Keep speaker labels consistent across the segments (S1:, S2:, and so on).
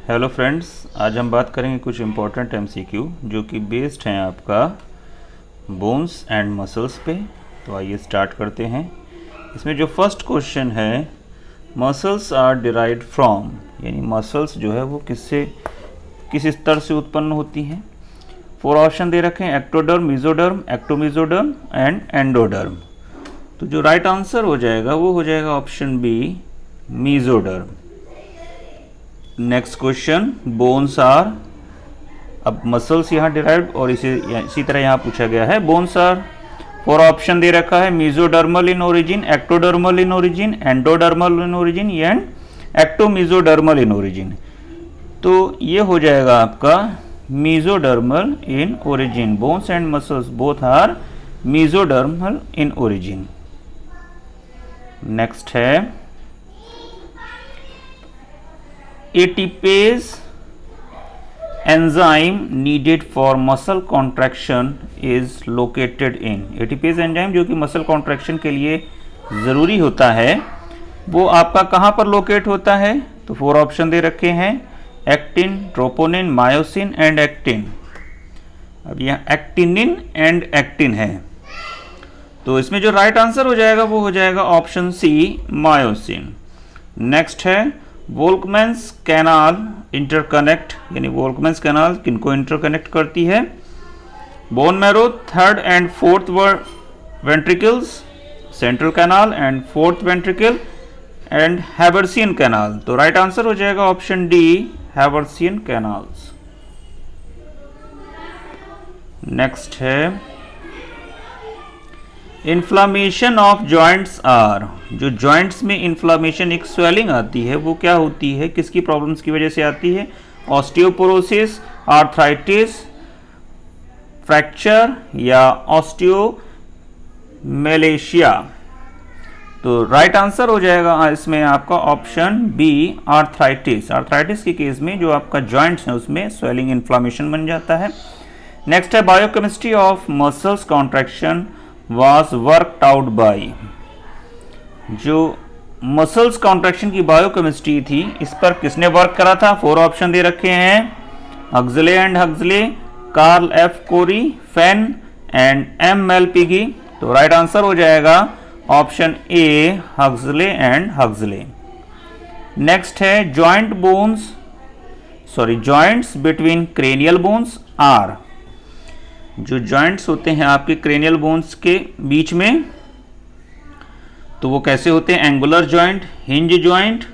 S1: Hello friends, आज हम बात करेंगे कुछ इम्पोर्टेंट एमसीक्यू जो कि बेस्ड हैं आपका बोन्स एंड मसल्स पे। तो आइए स्टार्ट करते हैं। इसमें जो फर्स्ट क्वेश्चन है, मसल्स आर डिराइव्ड फ्रॉम, यानी मसल्स जो है वो किस स्तर से उत्पन्न होती हैं। 4 ऑप्शन दे रखे हैं, ectoderm, mesoderm, ectomesoderm and endoderm. तो जो राइट आंसर हो जाएगा वो हो जाएगा option B, mesoderm. Next question, bones are, अब मसल्स यहाँ डिराइव्ड और इसी तरह यहाँ पूछा गया है बोन्स आर। 4 ऑप्शन दे रखा है, mesodermal in origin, ectodermal in origin, endodermal in origin and ectomesodermal in origin. तो ये हो जाएगा आपका mesodermal in origin. Bones and muscles both are mesodermal in origin. Next है, ATPase enzyme needed for muscle contraction is located in। ATPase enzyme जो कि muscle contraction के लिए ज़रूरी होता है वो आपका कहाँ पर लोकेट होता है। तो 4 ऑप्शन दे रखे हैं, actin, troponin, myosin and actin. अब यहाँ एक्टिनिन एंड एक्टिन है, तो इसमें जो राइट आंसर हो जाएगा वो हो जाएगा ऑप्शन सी, मायोसिन। नेक्स्ट है, वोल्कमैन्स कैनाल इंटरकनेक्ट, यानी वोल्कमैन्स कैनाल किनको इंटरकनेक्ट करती है। Bone marrow, 3rd and 4th ventricles, central canal and 4th ventricle and Haversian canal. तो राइट आंसर हो जाएगा option D, Haversian canals. Next है, इन्फ्लामेशन ऑफ जॉइंट्स आर, जो जॉइंट्स में इन्फ्लामेशन, एक स्वेलिंग आती है, वो क्या होती है, किसकी प्रॉब्लम्स की वजह से आती है। ऑस्टियोपोरोसिस, आर्थराइटिस, फ्रैक्चर या ऑस्टियोमेलेशिया। तो राइट आंसर हो जाएगा इसमें आपका ऑप्शन बी, आर्थराइटिस। आर्थराइटिस के केस में जो आपका जॉइंट्स है उसमें स्वेलिंग, इन्फ्लामेशन बन जाता है। नेक्स्ट है, biochemistry of muscles contraction was worked out by, जो मसल्स कॉन्ट्रैक्शन की बायोकेमिस्ट्री थी इस पर किसने वर्क करा था। 4 ऑप्शन दे रखे हैं, Huxley and Huxley, Carl F Cori, Fenn and M Malpighi. तो राइट आंसर हो जाएगा option A, Huxley and Huxley. Next है, joints between cranial bones are, जो जॉइंट्स होते हैं आपके क्रेनियल बोन्स के बीच में, तो वो कैसे होते हैं, एंगुलर जॉइंट, हिंज जॉइंट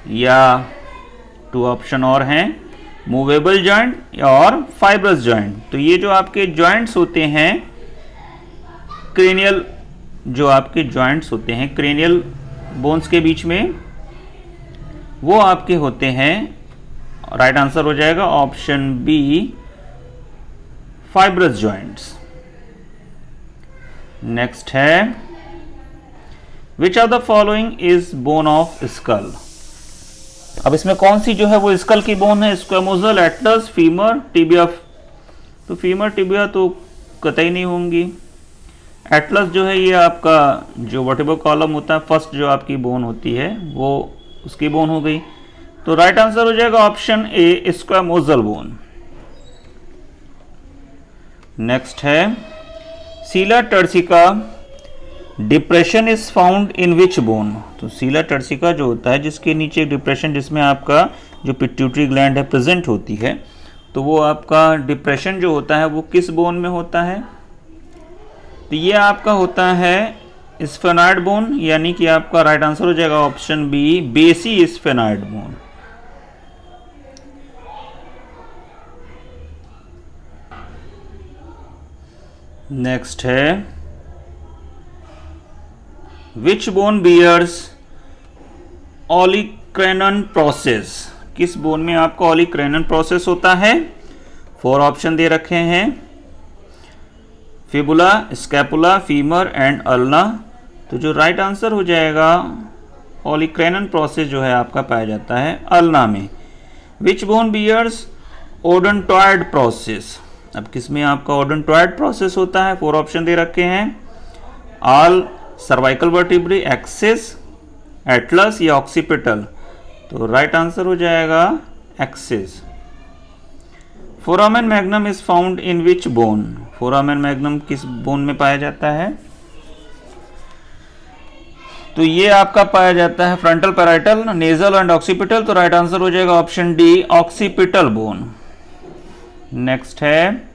S1: या 2 ऑप्शन और हैं, मूवेबल जॉइंट और फाइब्रस जॉइंट। तो ये जो आपके जॉइंट्स होते हैं क्रेनियल, जो आपके जॉइंट्स होते हैं क्रेनियल बोन्स के बीच में, वो आपके होते हैं, राइट आंसर हो जाएगा option B, fibrous joints. Next है, which of the following is bone of skull. अब इसमें कौन सी जो है वो स्कल की बोन है, स्क्वैमोजल, एटलस, फीमर, टिबिया। तो फीमर, टिबिया तो कतई नहीं होंगी। एटलस जो है ये आपका जो वर्टेब्रल कॉलम होता है, फर्स्ट जो आपकी बोन होती है वो उसकी बोन हो गई। तो राइट आंसर हो जाएगा ऑप्शन ए, स्क्वैमोजल बोन। नेक्स्ट है, सीला turcica depression is found in which bone. तो सीला टर्सिका जो होता है जिसके नीचे डिप्रेशन, जिसमें आपका जो पिट्यूटरी ग्लैंड है प्रेजेंट होती है, तो वो आपका डिप्रेशन जो होता है वो किस बोन में होता है। तो ये आपका होता है स्फेनॉइड बोन, यानी कि आपका राइट आंसर हो जाएगा ऑप्शन बी, बेसी स्फेनॉइड बोन। नेक्स्ट है, विच बोन बियर्स ओलिक्रेनन प्रोसेस, किस बोन में आपका ओलिक्रेनन प्रोसेस होता है। 4 ऑप्शन दे रखे हैं, fibula, scapula, femur and ulna. तो जो राइट आंसर हो जाएगा, ओलिक्रेनन प्रोसेस जो है आपका पाया जाता है अल्ना में। विच बोन बियर्स ओडोंटॉइड प्रोसेस, अब किसमें आपका ओडोंटॉइड प्रोसेस होता है। 4 ऑप्शन दे रखे हैं, all cervical vertebrae, axis, Atlas या ऑक्सीपिटल। तो राइट आंसर हो जाएगा axis. Foramen magnum is found in which bone? Foramen magnum किस बोन में पाया जाता है? तो ये आपका पाया जाता है frontal parietal, nasal and occipital. तो राइट आंसर हो जाएगा option D, occipital bone. Next है,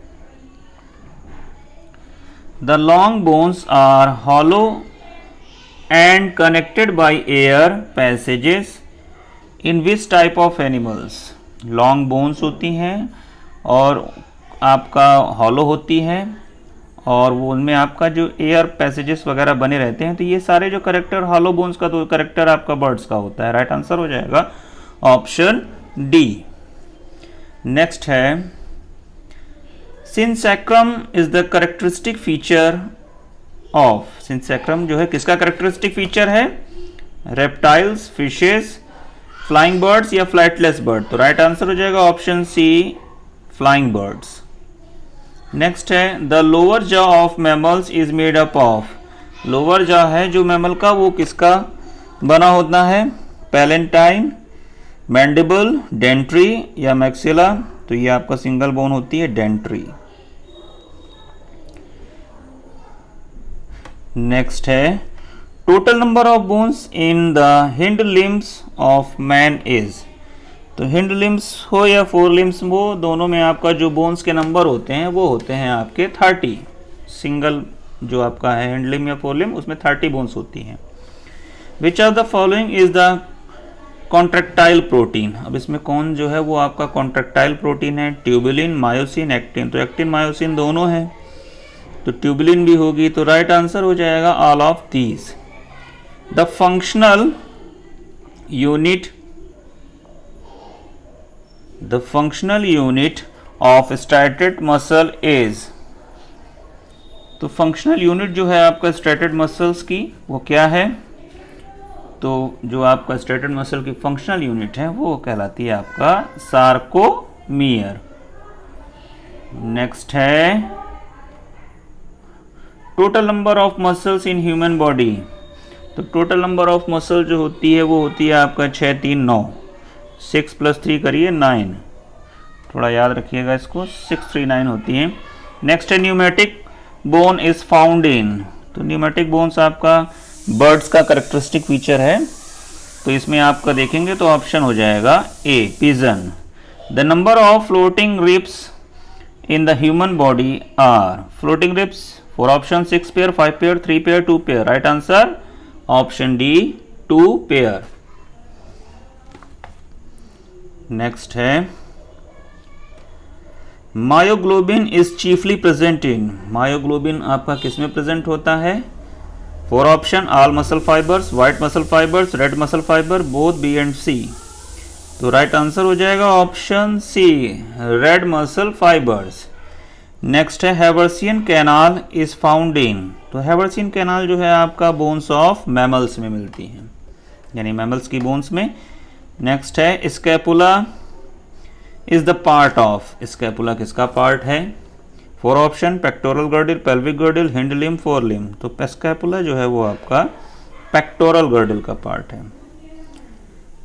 S1: the long bones are hollow and connected by air passages in which type of animals? Long bones होती हैं और आपका हॉलो होती है और वो उनमें आपका जो एयर पैसेजेस वगैरह बने रहते हैं। तो ये सारे जो करेक्टर हॉलो बोन्स का, तो करेक्टर आपका बर्ड्स का होता है। राइट आंसर हो जाएगा ऑप्शन डी। नेक्स्ट है, synsacrum is the characteristic feature of? Synsacrum जो है किसका करेक्टरिस्टिक फीचर है? रेप्टाइल्स, फिशेस, फ्लाइंग बर्ड्स या फ्लाइटलेस बर्ड? तो राइट आंसर हो जाएगा option C, flying birds. Next है, the lower jaw of mammals is made up of? Lower jaw है जो मैमल का, वो किसका बना होता है? पैलेंटाइन, मैंडिबल, डेंट्री या मैक्सिला? तो ये आपका सिंगल बोन होती है, डेंट्री। नेक्स्ट है, total number of bones in the hind limbs of man is? तो हिंड लिम्स हो या फोर लिम्स हो, दोनों में आपका जो बोन्स के नंबर होते हैं वो होते हैं आपके 30। सिंगल जो आपका है हिंड लिम या फोर लिम, उसमें 30 बोन्स होती हैं। विच of the following is the contractile protein? अब इसमें कौन जो है वो आपका कॉन्ट्रैक्टाइल प्रोटीन है? Tubulin, myosin, actin. तो एक्टिन मायोसिन दोनों है, तो ट्यूबुलिन भी होगी। तो राइट आंसर हो जाएगा all of these. The functional unit of striated muscle is? तो फंक्शनल यूनिट जो है आपका स्ट्रैटेड मसल्स की वो क्या है? तो जो आपका स्ट्रैटेड मसल की फंक्शनल यूनिट है वो कहलाती है आपका सार्कोमियर। नेक्स्ट है, total number of muscles in human body? तो टोटल नंबर ऑफ मसल जो होती है वो होती है आपका 6, 3, 9। 6 + 3 करिए 9, थोड़ा याद रखिएगा इसको, 6, 3, 9 होती है। नेक्स्ट है, pneumatic bone is found in? तो न्यूमेटिक बोन्स आपका बर्ड्स का करेक्टरिस्टिक फीचर है, तो इसमें आपका देखेंगे तो ऑप्शन हो जाएगा A, pigeon. The number of floating ribs in the human body are? Floating ribs 4 option, 6 pair, 5 pair, 3 pair, 2 pair. Right answer option D, 2 pair. Next है, myoglobin is chiefly present in? Myoglobin आपका किसमें present होता है? 4 option, all muscle fibres, white muscle fibres, red muscle fibre, both B and C. तो right answer हो जाएगा option C, red muscle fibres. Next है, Haversian canal is found in? तो Haversian canal जो है आपका बोन्स ऑफ मैमल्स में मिलती है, यानी मैमल्स की बोन्स में। नेक्स्ट है, scapula is the part of? Scapula किसका पार्ट है? 4 option, pectoral girdle, pelvic girdle, hind limb, fore limb. तो स्कैपुला जो है वो आपका पेक्टोरल गर्डल का पार्ट है।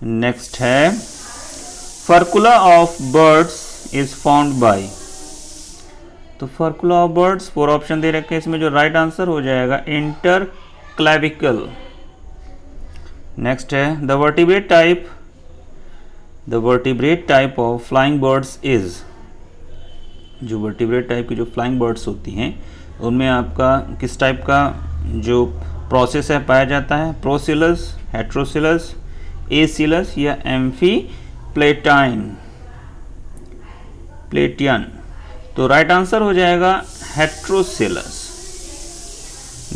S1: नेक्स्ट है, furcula of birds is found by? तो फर्कुला ऑफ बर्ड्स 4 ऑप्शन दे रखे हैं, इसमें जो राइट आंसर हो जाएगा इंटरक्लेविकल। नेक्स्ट है, the vertebrate type of flying birds is? जो वर्टिब्रेट टाइप की जो फ्लाइंग बर्ड्स होती हैं उनमें आपका किस टाइप का जो प्रोसेस है पाया जाता है? प्रोसिलस, हेट्रोसिलस, एसिलस या प्लेटियन? तो राइट आंसर हो जाएगा हेट्रोसिलस।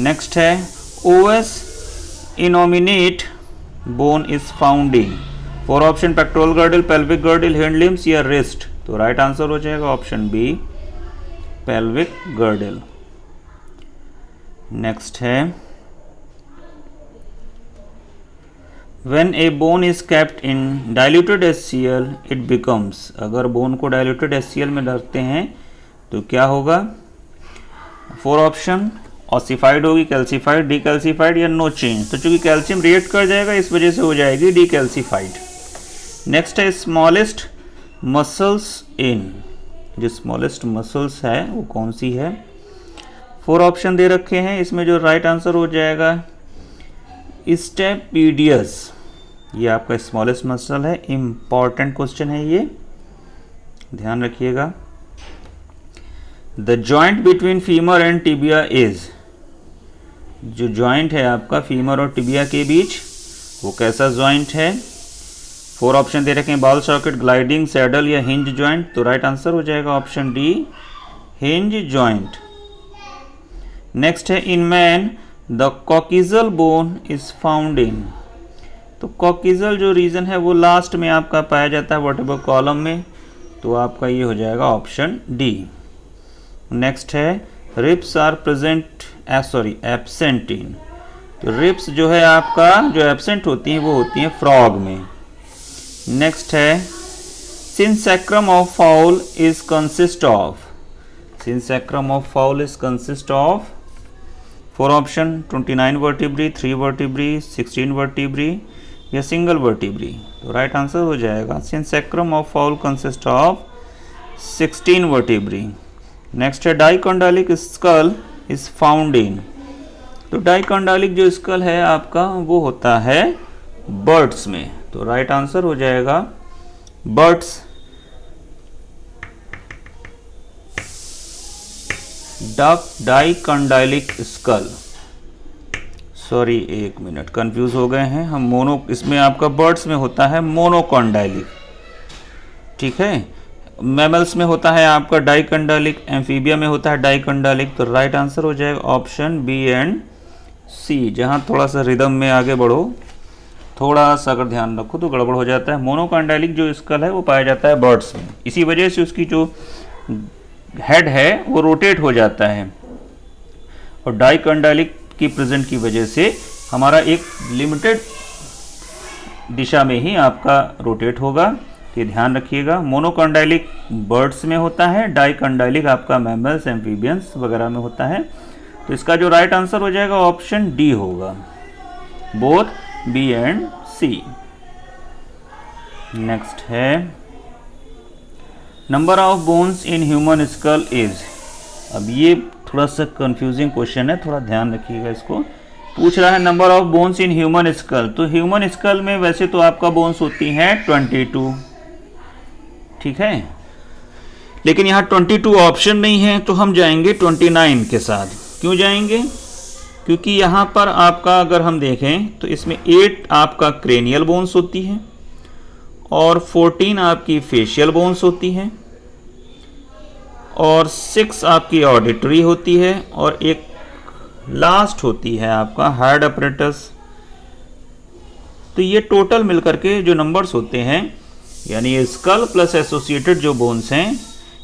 S1: नेक्स्ट है, os innominate bone is found in? 4 option, pectoral girdle, pelvic girdle, hind limbs या रिस्ट? तो राइट आंसर हो जाएगा option B, pelvic girdle. Next है, When a bone is kept in diluted HCl, it becomes? अगर bone को diluted HCl में रखते हैं तो क्या होगा? 4 ऑप्शन, ऑसिफाइड होगी, कैल्सिफाइड, डीकैल्सिफाइड या नो चेंज। तो चूंकि कैल्शियम रिएक्ट कर जाएगा इस वजह से हो जाएगी डीकैल्सिफाइड। नेक्स्ट है, स्मॉलेस्ट मसल्स इन, जो स्मॉलेस्ट मसल्स है वो कौन सी है। 4 ऑप्शन दे रखे हैं, इसमें जो राइट आंसर हो जाएगा स्टेपीडियस, ये आपका स्मॉलेस्ट मसल है। इंपॉर्टेंट क्वेश्चन है ये, ध्यान रखिएगा। The joint between femur and tibia is, जो जॉइंट है आपका फीमर और टिबिया के बीच वो कैसा जॉइंट है। 4 ऑप्शन दे रखे हैं, बॉल सॉकेट, ग्लाइडिंग, सैडल या हिंज जॉइंट। तो राइट आंसर हो जाएगा option D, hinge joint. Next है, in man the coccygeal bone is found in. तो कॉकिजल जो रीजन है वो लास्ट में आपका पाया जाता है वर्टेब्रल कॉलम में, तो आपका ये हो जाएगा ऑप्शन डी। नेक्स्ट है, ribs are present absent in. तो रिब्स जो है आपका जो एब्सेंट होती हैं वो होती हैं फ्रॉग में। नेक्स्ट है, synsacrum of fowl is consist of. Synsacrum of fowl is consist of 4 option, 29 vertebrae, 3 vertebrae, 16 vertebrae या सिंगल वर्टिब्री। तो राइट आंसर हो जाएगा synsacrum of fowl consist of 16 vertebrae. Next है, dicondylic skull is found in. तो dicondylic जो school है आपका वो होता है बर्ड्स में, तो राइट आंसर हो जाएगा birds. Dicondylic skull, sorry 1 minute confuse हो गए हैं हम। मोनो, इसमें आपका बर्ड्स में होता है मोनोकोंडाइलिक, ठीक है। मैमल्स में होता है आपका डाइकोंडाइलिक, एम्फीबिया में होता है डाइकोंडाइलिक। तो राइट आंसर हो जाएगा ऑप्शन बी एंड सी। जहाँ थोड़ा सा रिदम में आगे बढ़ो, थोड़ा सा अगर ध्यान रखो तो गड़बड़ हो जाता है। मोनोकोंडाइलिक जो स्कल है वो पाया जाता है बर्ड्स में, इसी वजह से उसकी जो हेड है वो रोटेट हो जाता है। और डाइकोंडाइलिक की प्रेजेंट की वजह से हमारा एक लिमिटेड दिशा में ही आपका रोटेट होगा, तो ध्यान रखिएगा। मोनोकोंडाइलिक बर्ड्स में होता है, डाइकोंडाइलिक आपका मैमल्स, एम्फीबियंस वगैरह में होता है। तो इसका जो राइट आंसर हो जाएगा ऑप्शन डी होगा, both B and C. Next है, number of bones in human skull is. अब ये थोड़ा सा कंफ्यूजिंग क्वेश्चन है, थोड़ा ध्यान रखिएगा इसको। पूछ रहा है number of bones in human school. तो ह्यूमन स्कल में वैसे तो आपका बोन्स होती हैं 22, ठीक है, लेकिन यहाँ 22 ऑप्शन नहीं है, तो हम जाएंगे 29 के साथ। क्यों जाएंगे? क्योंकि यहाँ पर आपका अगर हम देखें तो इसमें 8 आपका क्रेनियल बोन्स होती है और 14 आपकी फेशियल बोन्स होती है और 6 आपकी ऑडिटरी होती है और एक लास्ट होती है आपका हार्ड अपरेटस। तो ये टोटल मिलकर के जो नंबर्स होते हैं, यानी ये स्कल प्लस एसोसिएटेड जो बोन्स हैं,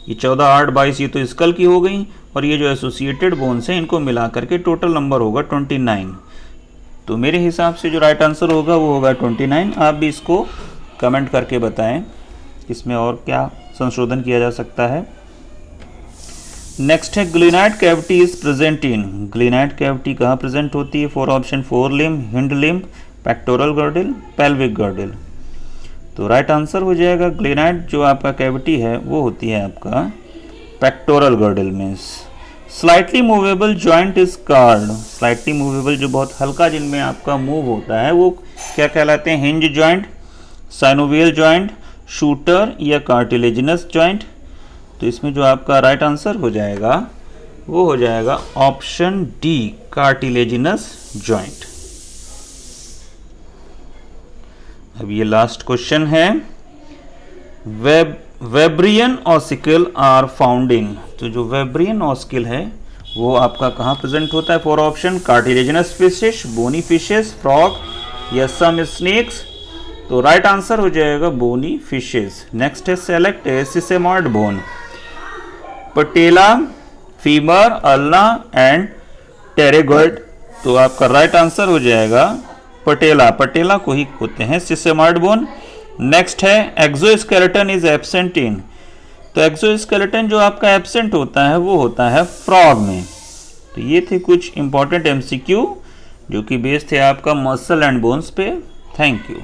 S1: ये 14, 8, 22 ये तो स्कल की हो गई, और ये जो एसोसिएटेड बोन्स हैं इनको मिला करके टोटल नंबर होगा 29। तो मेरे हिसाब से जो राइट आंसर होगा वो होगा 29। आप भी इसको कमेंट करके बताएं इसमें और क्या संशोधन किया जा सकता है। नेक्स्ट है, glenoid cavity is present in. Glenoid cavity कहाँ प्रेजेंट होती है? 4 option, fore limb, hind limb, pectoral girdle, pelvic girdle. तो राइट आंसर हो जाएगा ग्लिनाइड जो आपका कैविटी है वो होती है आपका पेक्टोरल गर्डल में। Slightly movable joint is called. Slightly movable जो बहुत हल्का जिनमें आपका मूव होता है वो क्या कहलाते हैं? Hinge joint, synovial joint, shooter या कार्टिलेजिनस जॉइंट। तो इसमें जो आपका राइट आंसर हो जाएगा वो हो जाएगा ऑप्शन डी, कार्टिलेजिनस जॉइंट। अब ये लास्ट क्वेश्चन है, वेब्रियन ऑसिकल आर फाउंड इन। तो जो वेब्रियन ऑसिकल है वो आपका कहाँ प्रेजेंट होता है? 4 option, cartilaginous fishes, bony fishes, frog या सम स्नेक्स। तो राइट आंसर हो जाएगा बोनी फिशेस। नेक्स्ट है, select a sesamoid bone. Patella, femur, ulna and pterygoid. तो आपका राइट आंसर हो जाएगा पटेला। पटेला को ही होते हैं सिसेमॉइड बोन। नेक्स्ट है, एक्सोस्केलेटन इज एब्सेंट इन। तो एक्सोस्केलेटन जो आपका एब्सेंट होता है वो होता है फ्रॉग में। तो ये थे कुछ इंपॉर्टेंट एमसीक्यू जो कि बेस्ड थे आपका मसल एंड बोन्स पे। Thank you.